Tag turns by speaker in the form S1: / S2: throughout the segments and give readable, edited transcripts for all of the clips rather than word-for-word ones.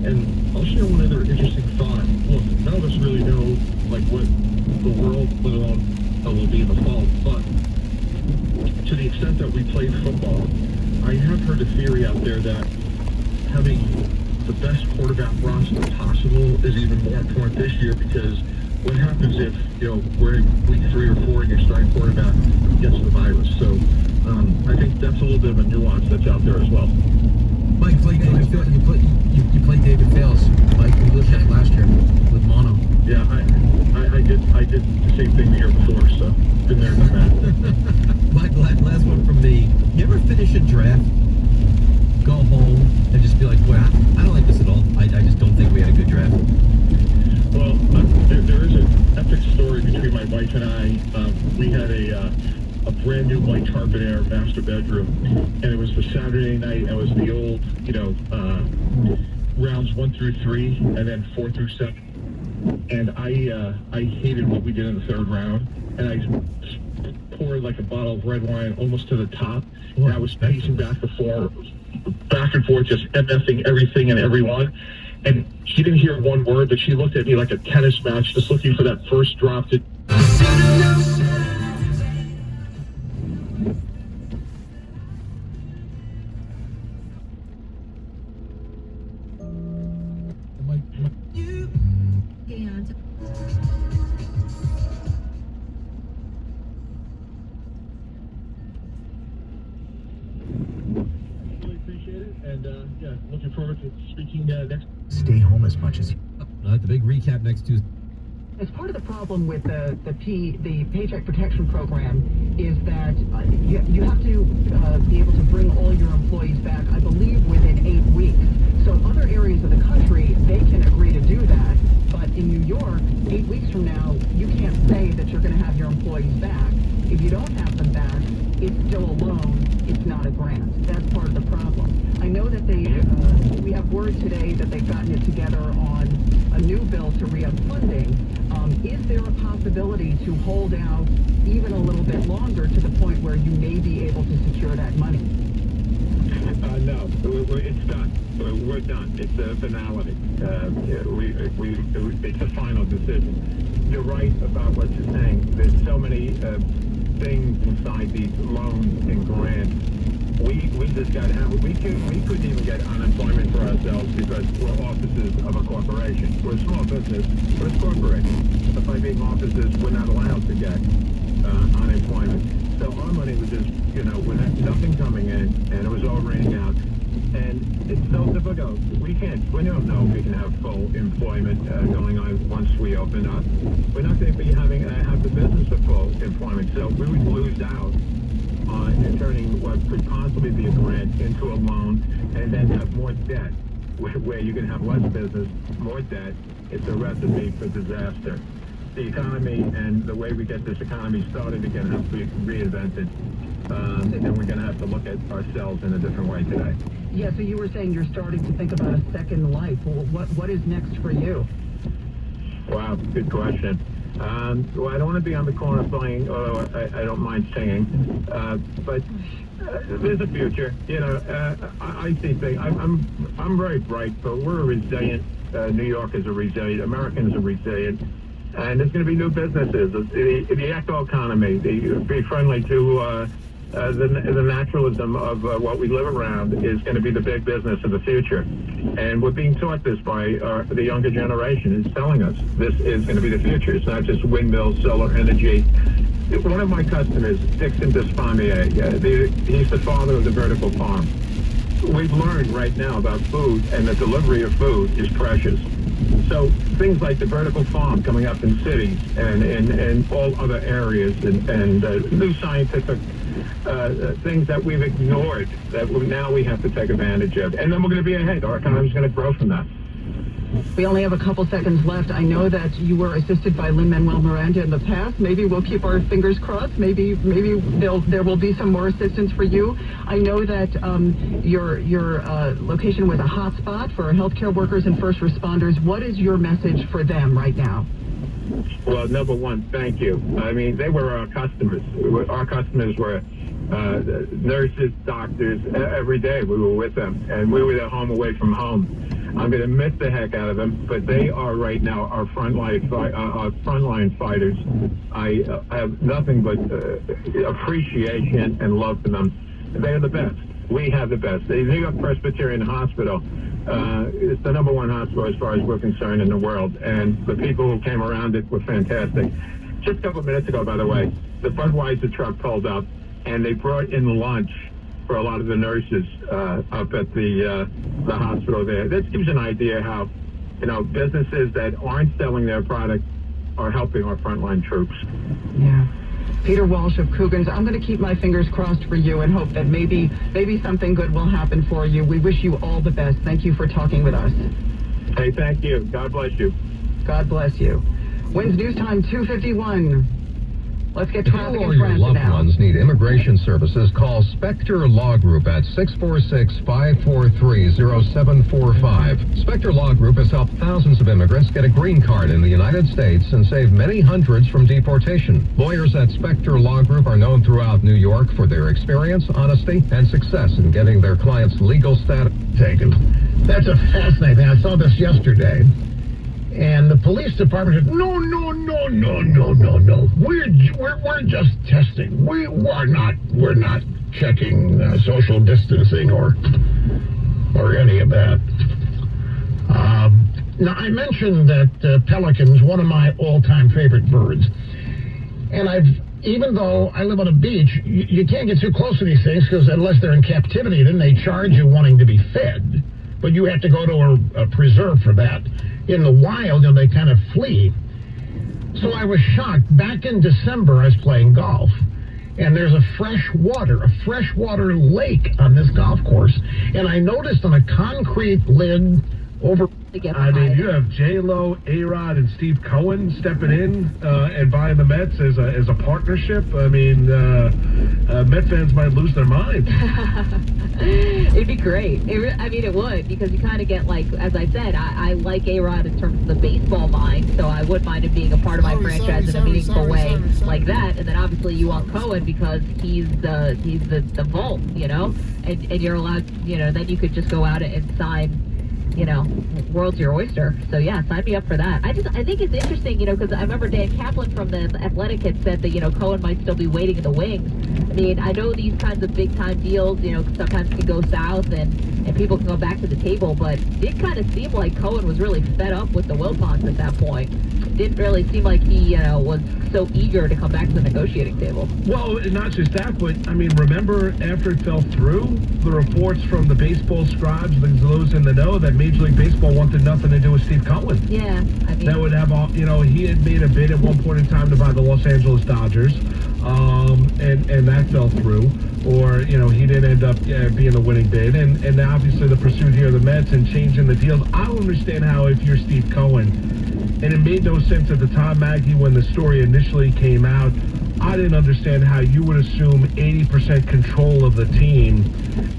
S1: And I'll share one other interesting thought. Look, none of us really know like what the world, let alone will be in the fall. But to the extent that we played football, I have heard a theory out there that having the best quarterback roster possible is even more important this year, because what happens if, we're in week 3 or 4 and your starting quarterback gets the virus? So I think that's a little bit of a nuance that's out there as well.
S2: Mike, you played David Fales. Mike, you lived that last year with mono.
S1: Yeah, I did the same thing the year before, so been there, done that.
S2: Mike, last one from me. You ever finish a draft, go home, and just be like, boy, I don't like this at all. I just don't think we had a good draft.
S1: Well, there is an epic story between my wife and I. We had a brand new white carpet in our master bedroom, and it was the Saturday night. It was the old, rounds 1 through 3, and then 4 through 7. And I hated what we did in the 3rd round, and I poured like a bottle of red wine almost to the top, and I was pacing back and forth, just MFing everything and everyone. And she didn't hear one word, but she looked at me like a tennis match, just looking for that first drop to... And looking forward to speaking next.
S2: Stay home as much as you. The big recap next Tuesday.
S3: As part of the problem with the Paycheck Protection Program is that you have to be able to bring all your employees back, I believe, within 8 weeks. So other areas of the country, they can agree to do that. But in New York, 8 weeks from now, you can't say that you're going to have your employees back. If you don't have them back, it's still a loan. It's not a grant. That's part of the problem. I know that we have word today that they've gotten it together on a new bill to re-up funding. Is there a possibility to hold out even a little bit longer to the point where you may be able to secure that money?
S4: No, it's done. We're done. It's a finality. It's a final decision. You're right about what you're saying. There's so many things inside these loans and grants. We just got out. We couldn't even get unemployment for ourselves because we're offices of a corporation. We're a small business, but it's corporation. But by being offices, we're not allowed to get unemployment. So our money was just, we had nothing coming in, and it was all raining out. And it's so difficult. We don't know if we can have full employment going on once we open up. We're not going to be have the business of full employment. So we would lose out on turning what could possibly be a grant into a loan, and then have more debt, where you can have less business, more debt. It's a recipe for disaster. The economy and the way we get this economy started again has to be reinvented, and we're going to have to look at ourselves in a different way today.
S3: Yeah, so you were saying you're starting to think about a second life. Well, what is next for you?
S4: Wow, good question. Well, I don't want to be on the corner playing, although I don't mind singing. But there's a future. I see things. I'm very bright, but we're a resilient. New York is a resilient. Americans are resilient. And there's going to be new businesses. The eco economy, be friendly to the naturalism of what we live around is going to be the big business of the future. And we're being taught this by the younger generation. It's telling us this is going to be the future. It's not just windmills, solar energy. One of my customers, Dixon Despondier, he's the father of the vertical farm. We've learned right now about food, and the delivery of food is precious. So things like the vertical farm coming up in cities and all other areas and new scientific things that we've ignored that now we have to take advantage of. And then we're going to be ahead. Our economy is going to grow from that.
S3: We only have a couple seconds left. I know that you were assisted by Lin-Manuel Miranda in the past. Maybe we'll keep our fingers crossed. Maybe there will be some more assistance for you. I know that your location was a hot spot for healthcare workers and first responders. What is your message for them right now?
S4: Well, number one, thank you. I mean, they were our customers. Our customers were nurses, doctors. Every day we were with them, and we were their home away from home. I'm going to miss the heck out of them, but they are right now our frontline fighters. I have nothing but appreciation and love for them. They are the best. We have the best. The New York Presbyterian Hospital is the #1 hospital as far as we're concerned in the world, and the people who came around it were fantastic. Just a couple of minutes ago, by the way, the Budweiser truck pulled up, and they brought in lunch for a lot of the nurses up at the hospital there. This gives you an idea how, businesses that aren't selling their product are helping our frontline troops.
S3: Yeah. Peter Walsh of Coogan's, I'm going to keep my fingers crossed for you and hope that maybe something good will happen for you. We wish you all the best. Thank you for talking with us.
S4: Hey, thank you. God bless you.
S3: God bless you. When's news time? 2:51. Let's get
S2: If you
S3: traffic
S2: or
S3: in
S2: your
S3: transit
S2: loved
S3: now.
S2: ones need immigration services, call Spectre Law Group at 646-543-0745. Spectre Law Group has helped thousands of immigrants get a green card in the United States and saved many hundreds from deportation. Lawyers at Spectre Law Group are known throughout New York for their experience, honesty, and success in getting their clients' legal status taken.
S5: That's a fascinating. I saw this yesterday. And the police department said, no. We're just testing. We're not checking social distancing or any of that. Now, I mentioned that pelican's one of my all-time favorite birds. And even though I live on a beach, you can't get too close to these things because unless they're in captivity, then they charge you wanting to be fed. But you have to go to a preserve for that. In the wild, they kind of flee. So I was shocked. Back in December, I was playing golf, and there's a freshwater lake on this golf course. And I noticed on a concrete lid over...
S6: I mean, you have J-Lo, A-Rod, and Steve Cohen stepping in and buying the Mets as a partnership. I mean, Met fans might lose their minds.
S7: It'd be great. It would, because you kind of get, like, as I said, I like A-Rod in terms of the baseball mind, so I would mind him being a part of my franchise in a meaningful way like that. And then obviously you want Cohen because he's the vault, and you're allowed, then you could just go out and sign, world's your oyster. So yeah, sign me up for that. I think it's interesting, because I remember Dan Kaplan from the Athletic had said that, Cohen might still be waiting in the wings. I mean, I know these kinds of big time deals, sometimes can go south and people can go back to the table, but it did kind of seem like Cohen was really fed up with the Wilpons at that point. Didn't really seem like he, was so eager to come back to the negotiating table.
S6: Well, not just that, but, I mean, remember after it fell through, the reports from the baseball scribes, those in the know, that Major League Baseball wanted nothing to do with Steve Cohen.
S7: Yeah, I mean...
S6: That would have all, he had made a bid at one point in time to buy the Los Angeles Dodgers, and that fell through. Or, he didn't end up being the winning bid. And obviously the pursuit here of the Mets and changing the deals. I don't understand how, if you're Steve Cohen, and it made no sense at the time, Maggie, when the story initially came out, I didn't understand how you would assume 80% control of the team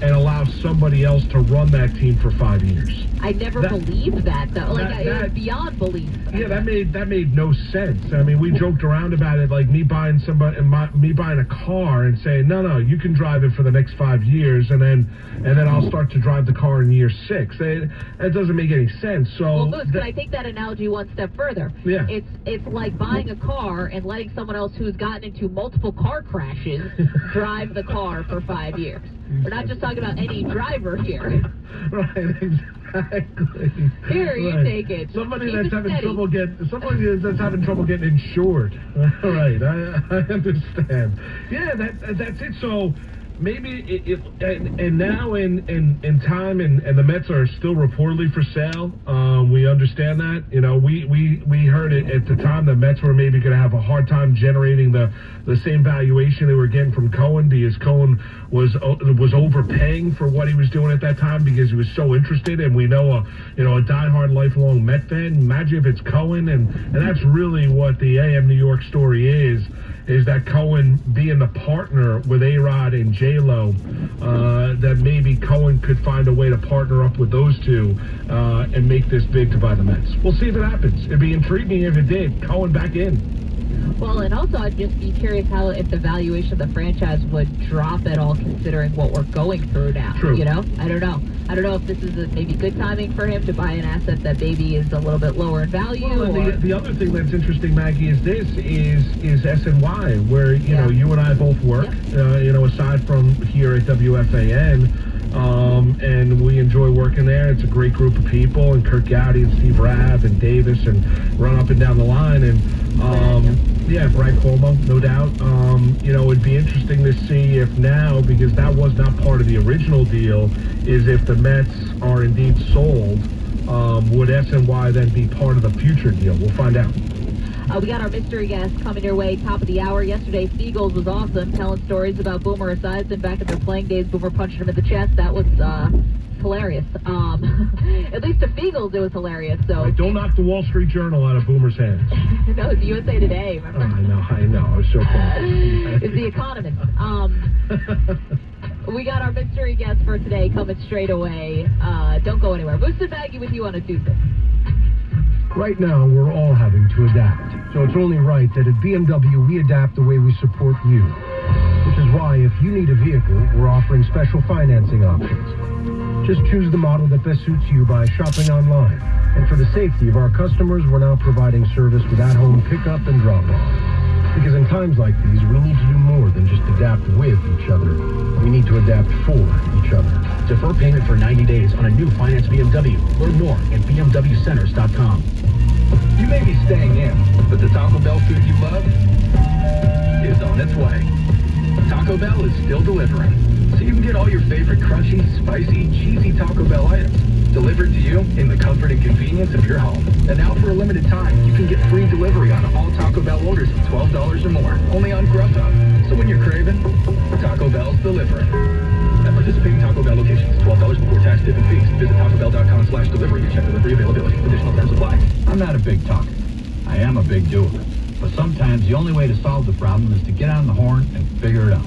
S6: and allow somebody else to run that team for 5 years.
S7: I never believed that, though. It was beyond belief.
S6: Yeah, that made no sense. I mean, we joked around about it, like me buying a car and saying, no, you can drive it for the next 5 years, and then I'll start to drive the car in year 6. That doesn't make any sense. So,
S7: well, Moose, can I take that analogy one step further?
S6: Yeah.
S7: It's like buying a car and letting someone else who's gotten into multiple car crashes drive the car for 5 years. We're not just talking about any driver here.
S6: Right, exactly.
S7: Here, you take it.
S6: Somebody that's having trouble getting insured. Right, I understand. Yeah, that's it. So maybe and now in time, and the Mets are still reportedly for sale. We understand that. We heard it at the time the Mets were maybe going to have a hard time generating the same valuation they were getting from Cohen, because Cohen was overpaying for what he was doing at that time because he was so interested. And we know a diehard lifelong Met fan. Imagine if it's Cohen, and that's really what the AM New York story is that Cohen being the partner with A-Rod and J-Lo, that maybe Cohen could find a way to partner up with those two and make this big to buy the Mets. We'll see if it happens. It'd be intriguing if it did. Cohen back in.
S7: Well, and also I'd just be curious if the valuation of the franchise would drop at all, considering what we're going through now.
S6: True.
S7: I don't know. I don't know if this is maybe good timing for him to buy an asset that maybe is a little bit lower in value.
S6: Well, and the other thing that's interesting, Maggie, is SNY, where you know you and I both work. You know, aside from here at WFAN. And we enjoy working there. It's a great group of people, and Kirk Gowdy and Steve Rabb and Davis, and run up and down the line. And Brad Cuomo, no doubt. You know, it'd be interesting to see if now, because that was not part of the original deal, is if the Mets are indeed sold, would SNY then be part of the future deal? We'll find out.
S7: We got our mystery guest coming your way, top of the hour. Yesterday, Seagulls was awesome, telling stories about Boomer Esiason back in their playing days. Boomer punching him in the chest. That was hilarious. At least to Seagulls, it was hilarious. So
S6: don't knock the Wall Street Journal out of Boomer's hands.
S7: No, it's USA Today, remember?
S6: I know. I was so funny.
S7: It's The Economist. We got our mystery guest for today coming straight away. Don't go anywhere. Moose and Maggie with you on a Tuesday.
S8: Right now, we're all having to adapt. So it's only right that at BMW, we adapt the way we support you. Which is why, if you need a vehicle, we're offering special financing options. Just choose the model that best suits you by shopping online. And for the safety of our customers, we're now providing service with at-home pickup and drop-off. Because in times like these, we need to do more than just adapt with each other. We need to adapt for each other.
S9: Defer payment for 90 days on a new finance BMW. Learn more at bmwcenters.com.
S2: You may be staying in, but the Taco Bell food you love is on its way. Taco Bell is still delivering, so you can get all your favorite crunchy, spicy, cheesy Taco Bell items delivered to you in the comfort and convenience of your home. And now for a limited time, you can get free delivery on all Taco Bell orders of $12 or more, only on Grubhub. So when you're craving, Taco Bell's delivering. At participating Taco Bell locations, $12 before tax, tip, and fees. Visit tacobell.com/delivery to check delivery availability. Additional terms apply.
S10: I'm not a big talker. I am a big doer. But sometimes the only way to solve the problem is to get on the horn and figure it out.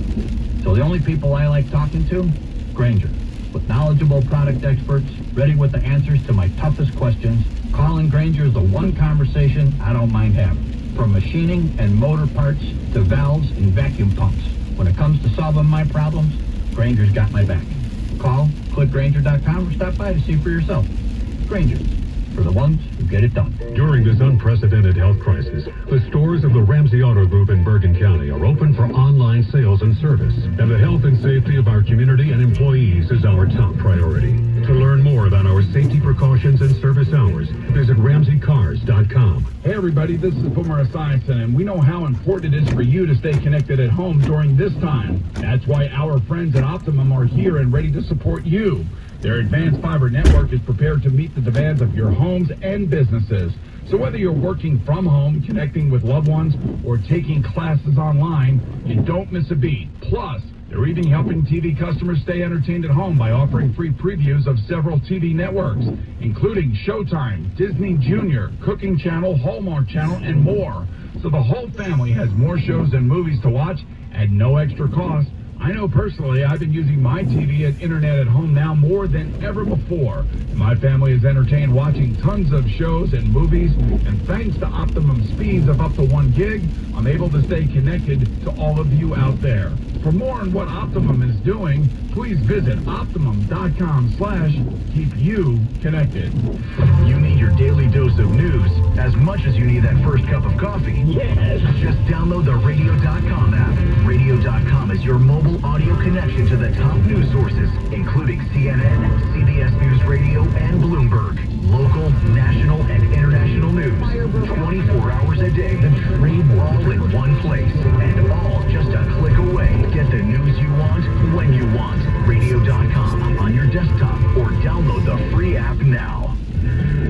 S10: So the only people I like talking to? Grainger. With knowledgeable product experts, ready with the answers to my toughest questions, calling Grainger is the one conversation I don't mind having. From machining and motor parts to valves and vacuum pumps. When it comes to solving my problems, Grainger's got my back. Call, click Grainger.com, or stop by to see for yourself. Grainger, for the ones who get it done.
S11: During this unprecedented health crisis, the stores of the Ramsey Auto Group in Bergen County are open for online sales and service, and the health and safety of our community and employees is our top priority. To learn more about our safety precautions and service hours, visit RamseyCars.com.
S12: Hey everybody, this is Boomer Esiason, and we know how important it is for you to stay connected at home during this time. That's why our friends at Optimum are here and ready to support you. Their advanced fiber network is prepared to meet the demands of your homes and businesses. So whether you're working from home, connecting with loved ones, or taking classes online, you don't miss a beat. Plus, they're even helping TV customers stay entertained at home by offering free previews of several TV networks, including Showtime, Disney Junior, Cooking Channel, Hallmark Channel, and more. So the whole family has more shows and movies to watch at no extra cost. I know personally I've been using my TV and internet at home now more than ever before. My family is entertained watching tons of shows and movies, and thanks to Optimum speeds of up to 1 gig, I'm able to stay connected to all of you out there. For more on what Optimum is doing, please visit optimum.com/keep-you-connected.
S9: You need your daily dose of news as much as you need that first cup of coffee. Yes! Just download the Radio.com app. Radio.com is your mobile audio connection to the top news sources, including CNN, CBS News Radio, and Bloomberg. Local, national, and international news. 24 hours a day. All in one place. And all just a click away. Get the news you want, when you want. Radio.com on your desktop or download the free app now.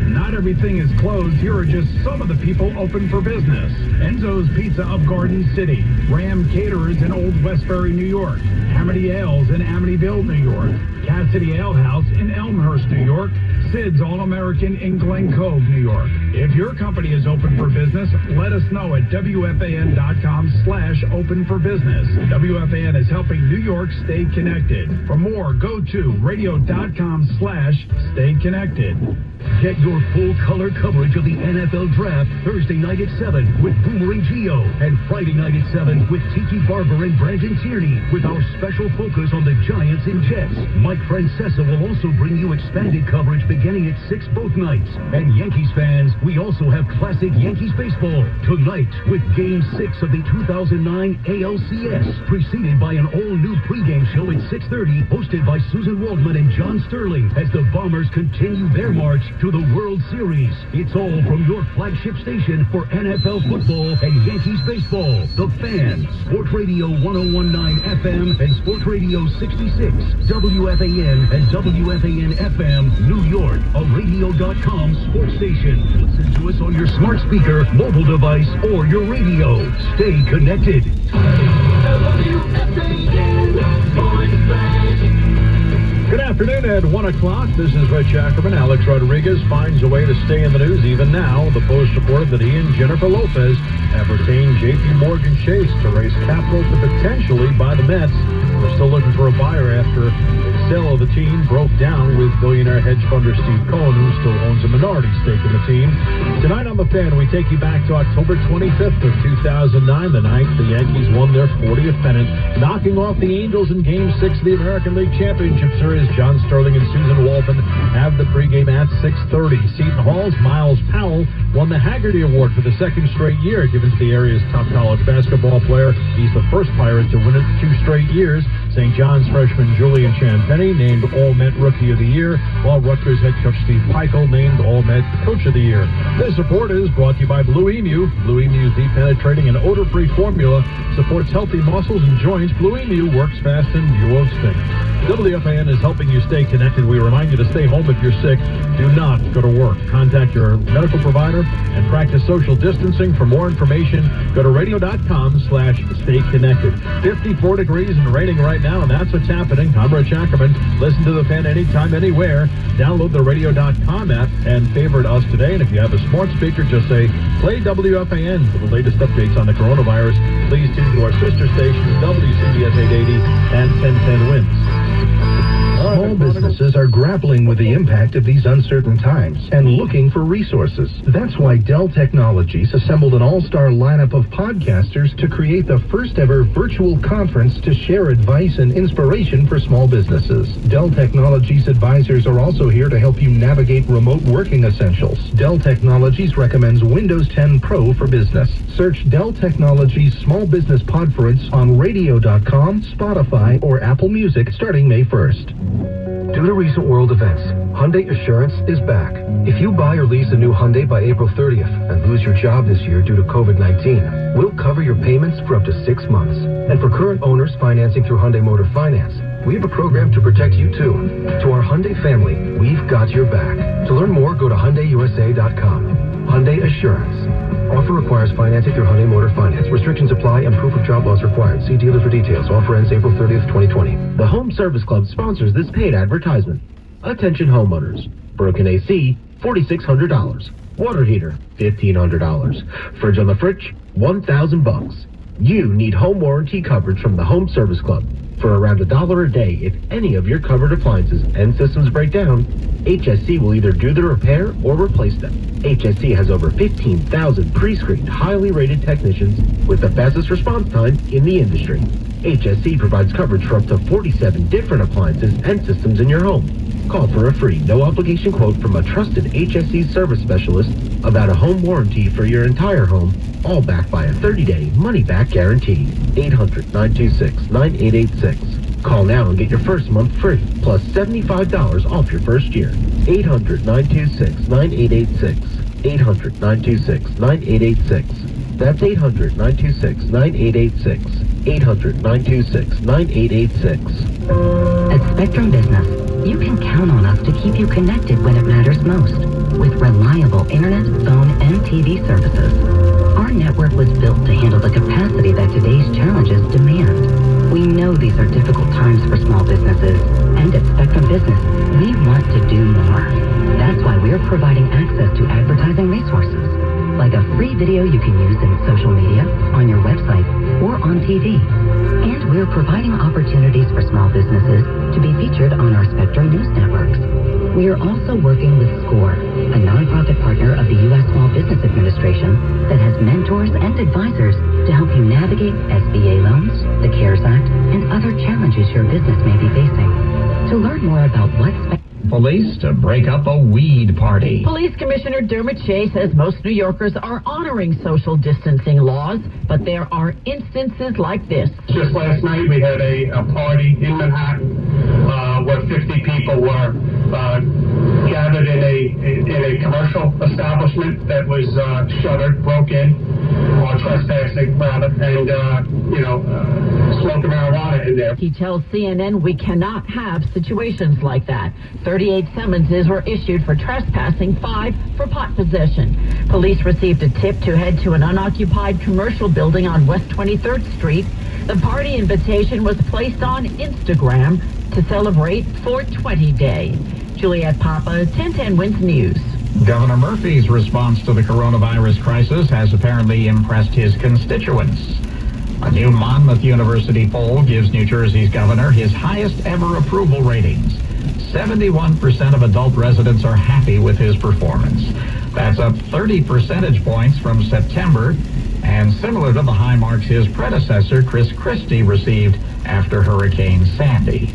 S12: Not everything is closed. Here are just some of the people open for business. Enzo's Pizza of Garden City. Ram Caterers in Old Westbury, New York. Amity Ales in Amityville, New York. Cassidy Ale House in Elmhurst, New York. Sid's All-American in Glen Cove, New York. If your company is open for business, let us know at WFAN.com/open for business. WFAN is helping New York stay connected. For more, go to radio.com/stay connected.
S9: Get your full-color coverage of the NFL Draft Thursday night at 7 with Boomer and Gio, and Friday night at 7 with Tiki Barber and Brandon Tierney, with our special focus on the Giants and Jets. Mike Francesa will also bring you expanded coverage beginning at 6 both nights. And Yankees fans, we also have classic Yankees baseball tonight with Game 6 of the 2009 ALCS, preceded by an all-new pregame show at 6:30, hosted by Susan Waldman and John Sterling, as the Bombers continue their march to the World Series. It's all from your flagship station for NFL football and Yankees baseball. The Fan, Sports Radio 1019 FM and Sports Radio 66, WFAN and WFAN FM, New York, a radio.com sports station. Listen to us on your smart speaker, mobile device, or your radio. Stay connected.
S13: Good afternoon at 1 o'clock. This is Rich Ackerman. Alex Rodriguez finds a way to stay in the news even now. The Post reported that he and Jennifer Lopez have retained J.P. Morgan Chase to raise capital to potentially buy the Mets. They're still looking for a buyer after the sale of the team broke down with billionaire hedge funder Steve Cohen, who still owns a minority stake in the team. Tonight on The Fan, we take you back to October 25th of 2009, the night the Yankees won their 40th pennant, knocking off the Angels in Game 6 of the American League Championship Series. John Sterling and Susan Waldman have the pregame at 6:30. Seton Hall's Miles Powell won the Haggerty Award for the second straight year, given to the area's top college basketball player. He's the first Pirate to win it 2 straight years. St. John's freshman Julian Champagny named All-Met Rookie of the Year, while Rutgers head coach Steve Peichel named All-Met Coach of the Year. This report is brought to you by Blue Emu. Blue Emu's deep-penetrating and odor-free formula supports healthy muscles and joints. Blue Emu works fast and you won't stink. WFAN is helping you stay connected. We remind you to stay home if you're sick. Do not go to work. Contact your medical provider and practice social distancing. For more information, go to radio.com/stay-connected. 54 degrees and raining right now, and that's what's happening. I'm Rich Ackerman. Listen to The Fan anytime, anywhere. Download the radio.com app and favorite us today. And if you have a smart speaker, just say, play WFAN for the latest updates on the coronavirus. Please tune to our sister stations, WCBS 880 and 1010 Wins.
S8: Small businesses are grappling with the impact of these uncertain times and looking for resources. That's why Dell Technologies assembled an all-star lineup of podcasters to create the first ever virtual conference to share advice and inspiration for small businesses. Dell Technologies advisors are also here to help you navigate remote working essentials. Dell Technologies recommends Windows 10 Pro for business. Search Dell Technologies Small Business Podference on radio.com, Spotify, or Apple Music starting May 1st. Due to recent world events, Hyundai Assurance is back. If you buy or lease a new Hyundai by April 30th and lose your job this year due to COVID-19, we'll cover your payments for up to 6 months. And for current owners financing through Hyundai Motor Finance, we have a program to protect you too. To our Hyundai family, we've got your back. To learn more, go to HyundaiUSA.com. Hyundai Assurance. Offer requires financing through Hyundai Motor Finance. Restrictions apply and proof of job loss required. See dealer for details. Offer ends April 30th, 2020.
S14: The Home Service Club sponsors this paid advertisement. Attention homeowners. Broken AC, $4,600. Water heater, $1,500. Fridge on the fridge, $1,000. You need home warranty coverage from the Home Service Club. For around $1 a day, if any of your covered appliances and systems break down, HSC will either do the repair or replace them. HSC has over 15,000 pre-screened, highly rated technicians with the fastest response time in the industry. HSC provides coverage for up to 47 different appliances and systems in your home. Call for a free, no-obligation quote from a trusted HSC service specialist about a home warranty for your entire home, all backed by a 30-day money-back guarantee. 800-926-9886. Call now and get your first month free, plus $75 off your first year. 800-926-9886. 800-926-9886. That's 800-926-9886. 800-926-9886.
S15: At Spectrum Business, you can count on us to keep you connected when it matters most, with reliable internet, phone, and TV services. Our network was built to handle the capacity that today's challenges demand. We know these are difficult times for small businesses, and at Spectrum Business, we want to do more. That's why we're providing access to advertising resources, like a free video you can use in social media, on your website, or on TV. And we're providing opportunities for small businesses to be featured on our Spectrum News networks. We are also working with SCORE, a nonprofit partner of the U.S. Small Business Administration that has mentors and advisors to help you navigate SBA loans, the CARES Act, and other challenges your business may be facing. To learn more about what's
S10: Police to break up a weed party.
S3: Police Commissioner Dermot Shea says most New Yorkers are honoring social distancing laws, but there are instances like this.
S16: Just last night we had a party in Manhattan where 50 people were gathered in a commercial establishment that was shuttered, broke in, or trespassing rather, and smoking marijuana in there.
S3: He tells CNN we cannot have situations like that. 38 summonses were issued for trespassing, 5 for pot possession. Police received a tip to head to an unoccupied commercial building on West 23rd Street. The party invitation was placed on Instagram to celebrate 420 Day. Juliette Papa, 1010 Wins News.
S10: Governor Murphy's response to the coronavirus crisis has apparently impressed his constituents. A new Monmouth University poll gives New Jersey's governor his highest ever approval ratings. 71% of adult residents are happy with his performance. That's up 30 percentage points from September, and similar to the high marks his predecessor, Chris Christie, received after Hurricane Sandy.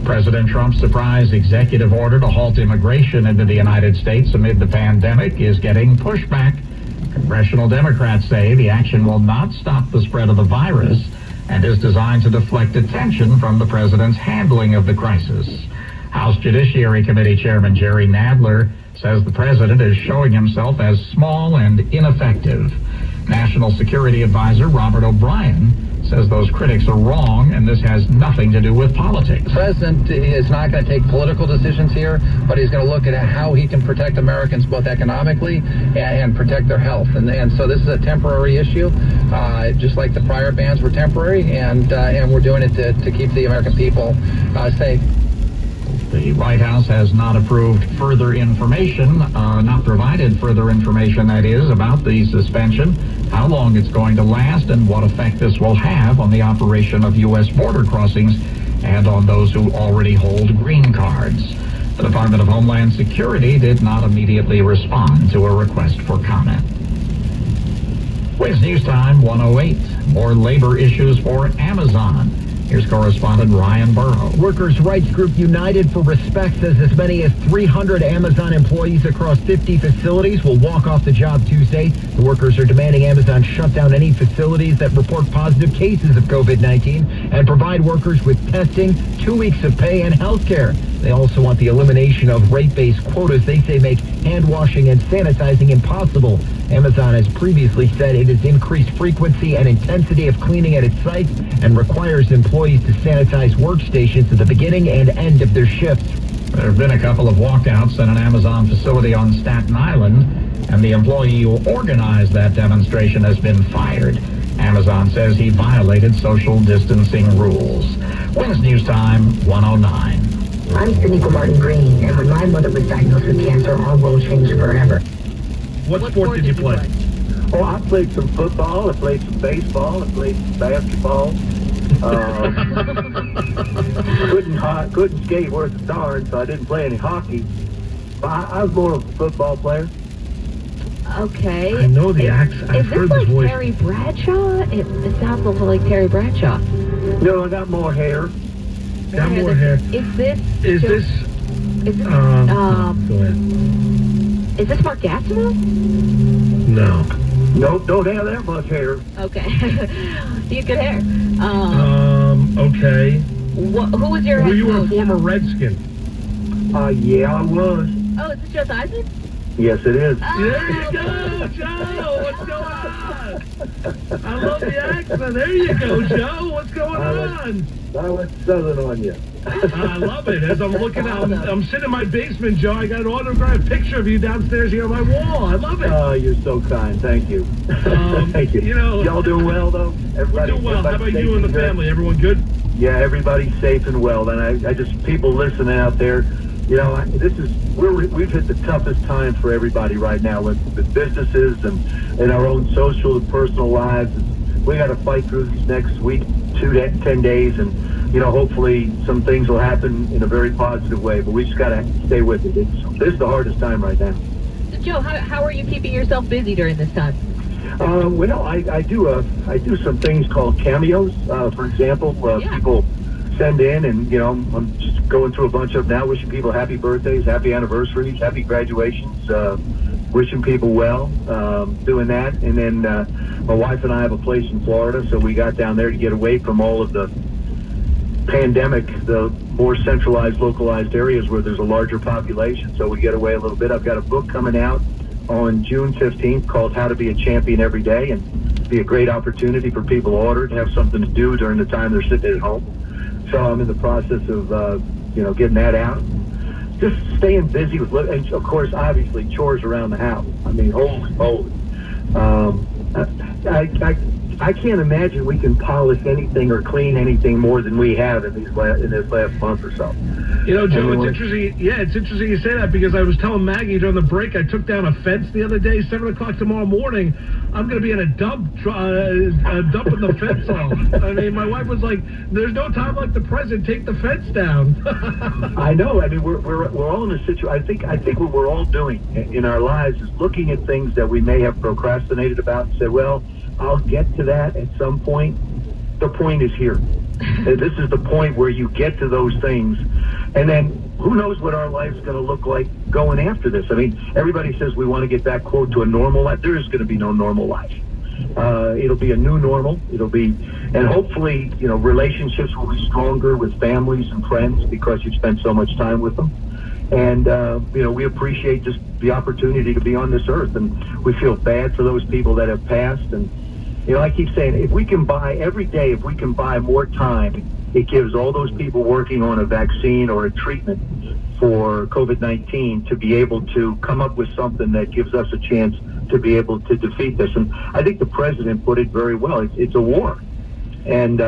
S10: President Trump's surprise executive order to halt immigration into the United States amid the pandemic is getting pushback. Congressional Democrats say the action will not stop the spread of the virus and is designed to deflect attention from the president's handling of the crisis. House Judiciary Committee Chairman Jerry Nadler says the president is showing himself as small and ineffective. National Security Advisor Robert O'Brien says those critics are wrong, and this has nothing to do with politics.
S17: The president is not going to take political decisions here, but he's going to look at how he can protect Americans both economically and protect their health. And so this is a temporary issue, just like the prior bans were temporary, and we're doing it to keep the American people safe.
S10: The White House has not approved further information, not provided further information, that is, about the suspension, how long it's going to last, and what effect this will have on the operation of U.S. border crossings and on those who already hold green cards. The Department of Homeland Security did not immediately respond to a request for comment. Wins News Time 108. More labor issues for Amazon. Here's correspondent Ryan Burrow.
S18: Workers' rights group United for Respect says as many as 300 Amazon employees across 50 facilities will walk off the job Tuesday. The workers are demanding Amazon shut down any facilities that report positive cases of COVID-19 and provide workers with testing, 2 weeks of pay, and health care. They also want the elimination of rate-based quotas they say make hand washing and sanitizing impossible. Amazon has previously said it has increased frequency and intensity of cleaning at its sites and requires employees to sanitize workstations at the beginning and end of their shifts.
S10: There have been a couple of walkouts in an Amazon facility on Staten Island, and the employee who organized that demonstration has been fired. Amazon says he violated social distancing rules. Wins News Time 109.
S15: I'm Sinico Martin Green, and when my mother was diagnosed with cancer, our world changed forever.
S6: What sport did you play?
S4: Oh, I played some football, I played some baseball, I played some basketball. Couldn't skate worth a darn, so I didn't play any hockey. But I was more of a football player.
S7: Okay.
S6: I know the accent. I've heard
S7: this like
S6: voice.
S7: Terry Bradshaw? It sounds a little like Terry Bradshaw.
S4: No, I got more hair.
S6: Got more hair.
S7: Is this?
S6: Go ahead.
S7: Is this Mark Gastineau?
S6: No.
S4: Nope, don't have that much hair.
S7: Okay. You have good hair.
S6: Okay.
S7: Who was your
S6: Were you a
S7: coach?
S6: former Redskin?
S4: Yeah, I was.
S7: Oh, is this Joe Theismann?
S4: Yes, it is.
S6: There you go, Joe. What's going on? I love the accent. There you go, Joe. What's going on?
S4: I went southern on you.
S6: I love it. As I'm looking out, I'm sitting in my basement, Joe. I got an autographed picture of you downstairs here on my wall. I love it.
S4: Oh, you're so kind. Thank you. Thank you.
S6: You know,
S4: y'all doing well though?
S6: We're doing well. How about you and the family? Everyone good?
S4: Yeah, everybody's safe and well. And I just people listening out there. You know, we've hit the toughest time for everybody right now with businesses and our own social and personal lives. We got to fight through this next week, 10 days, and
S19: hopefully some things will happen in a very positive way, but we just got to stay with it. This is the hardest time right now.
S7: So, Joe, how are you keeping yourself busy during this time?
S19: I do some things called cameos. For example, people send in, and I'm just going through a bunch of now, wishing people happy birthdays, happy anniversaries, happy graduations, wishing people well, doing that. And then my wife and I have a place in Florida, so we got down there to get away from all of the pandemic, the more centralized, localized areas where there's a larger population. So we get away a little bit. I've got a book coming out on June 15th called How to Be a Champion Every Day, and be a great opportunity for people to order, to have something to do during the time they're sitting at home. So I'm in the process of, getting that out. Just staying busy with, and of course, obviously, chores around the house. I mean, holy moly. I can't imagine we can polish anything or clean anything more than we have in this last month or so.
S6: Joe, it's interesting. Yeah, it's interesting you say that, because I was telling Maggie during the break, I took down a fence the other day. 7 o'clock tomorrow morning, I'm going to be in a dump, dumping the fence off. I mean, my wife was like, "There's no time like the present. Take the fence down."
S19: I know. I mean, we're all in a situation. I think what we're all doing in our lives is looking at things that we may have procrastinated about and said, "Well, I'll get to that at some point." The point is here. This is the point where you get to those things, and then who knows what our life's going to look like going after this. I mean, everybody says we want to get back, quote, to a normal life. There is going to be no normal life. It'll be a new normal. And hopefully, relationships will be stronger with families and friends because you've spent so much time with them. And, we appreciate just the opportunity to be on this earth, and we feel bad for those people that have passed. And, I keep saying, if we can buy more time, it gives all those people working on a vaccine or a treatment for COVID-19 to be able to come up with something that gives us a chance to be able to defeat this. And I think the president put it very well. It's a war. And